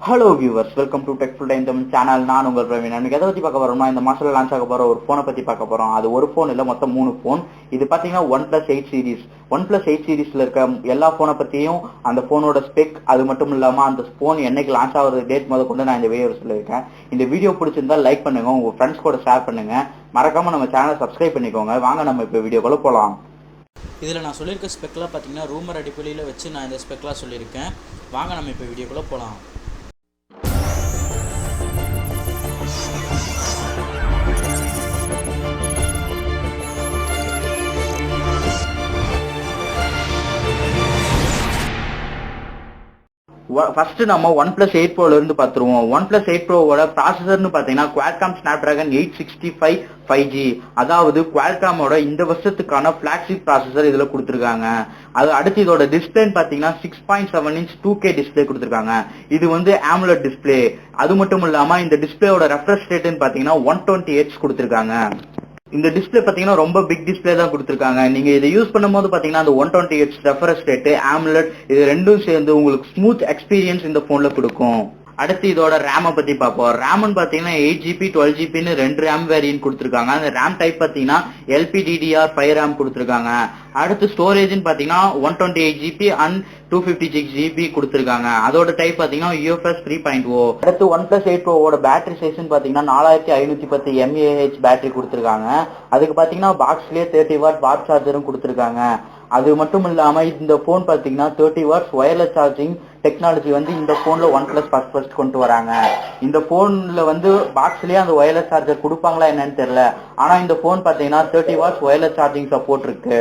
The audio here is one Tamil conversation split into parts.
Hello viewers, welcome to Tech Full Time Tamil channel. நான் உங்கள் பிரவீன். இன்னைக்கு எதை பத்தி பார்க்க போறோம்னா இந்த மாசத்துல லான்ச் ஆக போற ஒரு போனை பத்தி பார்க்க போறோம். அது ஒரு போன் இல்ல, மொத்தம் 3 போன். இது பாத்தீங்கன்னா OnePlus 8 சீரிஸ். OnePlus 8 சீரிஸ்ல இருக்க எல்லா போனை பத்தியும், அந்த போனோட ஸ்பெக், அது மட்டும் இல்லாம அந்த போன் என்னைக்கு லான்ச் ஆகுற டேட் முதல் கொண்டு நான் இந்த வீடியோல சொல்லியிருக்கேன். இந்த வீடியோ பிடிச்சிருந்தா லைக் பண்ணுங்க, உங்க ஃப்ரெண்ட்ஸ் கூட ஷேர் பண்ணுங்க, மறக்காம நம்ம சேனலை சப்ஸ்கிரைப் பண்ணிக்கோங்க. வாங்க நம்ம இப்போ வீடியோக்குள்ள போலாம். இதில் நான் சொல்லியிருக்க ஸ்பெக்லாம் பார்த்தீங்கன்னா ரூமர் அடிப்படையில் வச்சு நான் இந்த ஸ்பெக்லாம் சொல்லியிருக்கேன். வாங்க நம்ம இப்போ வீடியோக்குள்ளே போகலாம். ஃபர்ஸ்ட் நம்ம OnePlus 8 Pro இருந்து பார்த்துருவோம். OnePlus 8 Proவோட ப்ராசஸர்னு பார்த்தீங்கன்னா Qualcomm Snapdragon 865 5G, அதாவது Qualcommோட இந்த வருஷத்துக்கான ஃபிளாக்ஷிப் ப்ராசஸர் இதுல கொடுத்துருக்காங்க. அது அடுத்து இதோட டிஸ்பிளேன்னு பார்த்தீங்கன்னா 6.7 inch 2K டிஸ்பிளே கொடுத்துருக்காங்க. இது வந்து AMOLED டிஸ்பிளே. அது மட்டும் இல்லாம இந்த டிஸ்பிளேயோட ரெஃப்ரெஷ் ரேட்னு பார்த்தீங்கன்னா 120Hz கொடுத்துருக்காங்க. இந்த டிஸ்பிளே பாத்தீங்கன்னா ரொம்ப பிக் டிஸ்பிளே தான் கொடுத்துருக்காங்க. நீங்க இதை யூஸ் பண்ணும்போது பாத்தீங்கன்னா அந்த 120Hz ரெஃப்ரெஷ் ரேட், AMOLED இது ரெண்டும் சேர்ந்து உங்களுக்கு ஸ்மூத் எக்ஸ்பீரியன்ஸ் இந்த போன்ல கொடுக்கும். அடுத்து இதோட ரேமை பத்தி பார்ப்போம். ரேம்னு பாத்தீங்கன்னா 8GB 12GB ரெண்டு ரேம் வேரியன்ட் கொடுத்துருக்காங்க. அந்த ரேம் டைப் பாத்தீங்கன்னா LPDDR5 ரேம் கொடுத்துருக்காங்க. அடுத்து ஸ்டோரேஜ்னு பாத்தீங்கன்னா 128GB அண்ட் 256GB கொடுத்துருக்காங்க. அதோட டைப் பாத்தீங்கன்னா UFS 3.0. அடுத்து OnePlus 8 Proவோட பேட்டரி சைஸ்னு பாத்தீங்கன்னா 4510 mAh பேட்டரி கொடுத்துருக்காங்க. அதுக்கு பாத்தீங்கன்னா பாக்ஸ்லயே 30W வாட் சார்ஜரும் கொடுத்துருக்காங்க. அது மட்டும் இல்லாம இந்த போன் பாத்தீங்கன்னா 30W வயர்லெஸ் சார்ஜிங் டெக்னாலஜி வந்து இந்த போன்ல OnePlus ஃபர்ஸ்ட் கொண்டு வராங்க. இந்த போன்ல வந்து பாக்ஸ்லயே அந்த வயர்லெஸ் சார்ஜர் கொடுப்பாங்களா என்னன்னு தெரியல. ஆனா இந்த போன் பாத்தீங்கன்னா 30W வயர்லெஸ் சார்ஜிங் சப்போர்ட் இருக்கு.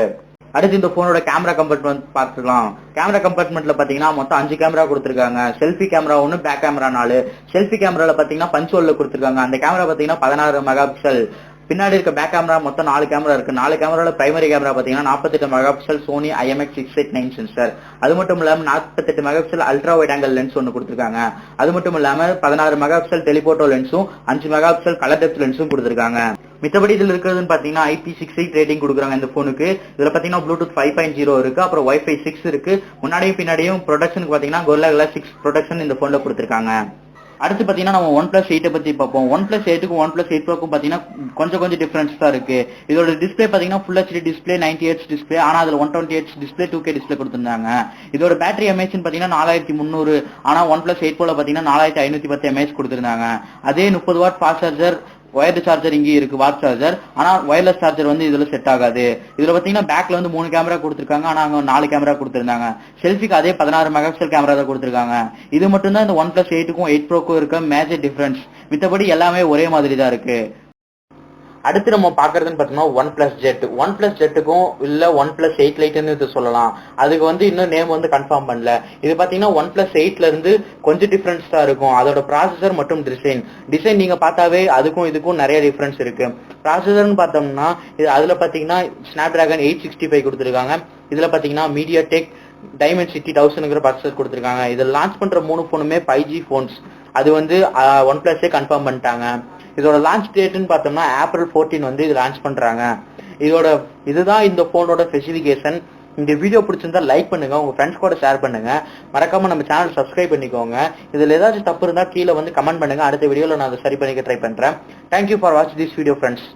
அடுத்து இந்த போனோட கேமரா கம்பார்ட்மெண்ட் பார்த்துக்கலாம். கேமரா கம்பார்ட்மெண்ட்ல பாத்தீங்கன்னா மொத்தம் 5 கேமரா கொடுத்துருக்காங்க. Selfie camera 1, back camera 4. Selfie கேமரால பாத்தீங்கன்னா பஞ்சோல்ல கொடுத்துருக்காங்க. அந்த கேமரா பாத்தீங்கன்னா 16 மெகா பிக்சல். பின்னாடி இருக்க பேக் கேமரா மொத்தம் 4 கேமரா இருக்கு. 4 கேமரால பிரைமரி கேமரா பாத்தீங்கன்னா 48 mega pixel Sony IMX689 sensor. அது மட்டும் இல்லாம 48 mega pixel ultra wide angle lens ஒன்னு கொடுத்துருக்காங்க. அது மட்டும் இல்லாம 16 மெகா பிக்சல் டெலிபோட்டோ லென்ஸும் 5 மெகா பிக்சல் கலர் டெப்த் லென்ஸும் கொடுத்துருக்காங்க. மித்தபடி இதுல இருக்கிறதுன்னு பாத்தீங்கன்னா IP68 ரேட்டிங் கொடுக்குறாங்க இந்த போனுக்கு. இதுல பாத்தீங்கன்னா ப்ளூடூத் 5.0 இருக்கு, அப்புறம் Wi-Fi 6 இருக்கு. முன்னாடியும் பின்னாடியும் ப்ரொடக்ஷனுக்கு பாத்தீங்கன்னா Gorilla Glass 6 ப்ரொடக்ஷன் இந்த போன்ல கொடுத்துருக்காங்க. அடுத்து பாத்தீங்கன்னா நம்ம OnePlus 8 பத்தி பார்ப்போம். OnePlus 8க்கும் OnePlus 8 Proக்கும் பாத்தீங்கன்னா கொஞ்சம் டிஃபரன்ஸ் தான் இருக்கு. இதோட டிஸ்பிளே பாத்தீங்கன்னா Full HD display, 90Hz display. ஆனா அதுல 120Hz டிஸ்பிளே, 2K டிஸ்பிளே கொடுத்திருந்தாங்க. இதோட பேட்டரி எம்ஏஹெச் பாத்தீங்கன்னா 4300, ஆனா OnePlus 8 Proல பாத்தீங்கன்னா 4510 mAh கொடுத்திருந்தாங்க. அதே 30W fast charger, wired charger இங்கே இருக்கு, வாட் சார்ஜர். ஆனா வயர்லெஸ் சார்ஜர் வந்து இதுல செட் ஆகாது. இதுல பாத்தீங்கன்னா பேக்ல வந்து 3 கேமரா கொடுத்திருக்காங்க, ஆனா அங்க 4 கேமரா கொடுத்திருந்தாங்க. செல்ஃபிக்கு அதே 16 மெகா பிக்சல் கேமரா தான் கொடுத்திருக்காங்க. இது மட்டும் தான் இந்த OnePlus 8க்கும் 8 Proக்கும் இருக்க மேஜர் டிஃபரன்ஸ். மித்தபடி எல்லாமே ஒரே மாதிரி தான் இருக்கு. அடுத்து நம்ம பாக்குறதுன்னு பாத்தீங்கன்னா OnePlus Jet. OnePlus Jetக்கும் இல்ல OnePlus 8 Liteன்னு சொல்லலாம். அதுக்கு வந்து இன்னும் நேம் வந்து கன்ஃபார்ம் பண்ணல. இது பாத்தீங்கன்னா OnePlus 8ல இருந்து கொஞ்சம் டிஃபரன்ஸ் தான் இருக்கும். அதோட ப்ராசஸர் மற்றும் டிசைன் நீங்க பார்த்தாவே அதுக்கும் இதுக்கும் நிறைய டிஃபரன்ஸ் இருக்கு. ப்ராசஸர்னு பார்த்தோம்னா அதுல பாத்தீங்கன்னா Snapdragon 865 கொடுத்துருக்காங்க. இதுல பாத்தீங்கன்னா MediaTek Dimensity 1000ங்கிற ப்ராசஸர் கொடுத்துருக்காங்க. இதை லான்ச் பண்ற 3 போனுமே 5G போன்ஸ். அது வந்து OnePlus கன்ஃபார்ம் பண்ணிட்டாங்க. இதோட லான்ச் டேட்னு பார்த்தோம்னா April 14 வந்து இது லான்ச் பண்றாங்க. இதுதான் இந்த போனோட ஸ்பெசிபிகேஷன். இந்த வீடியோ பிடிச்சிருந்தா லைக் பண்ணுங்க, உங்க ஃப்ரெண்ட்ஸ் கூட ஷேர் பண்ணுங்க, மறக்காம நம்ம சேனல் சப்ஸ்கிரைப் பண்ணிக்கோங்க. இதுல ஏதாச்சும் தப்பு இருந்தா கீழே வந்து கமெண்ட் பண்ணுங்க. அடுத்த வீடியோல நான் அதை சரி பண்ணிக்க ட்ரை பண்றேன். Thank you for watch this video friends.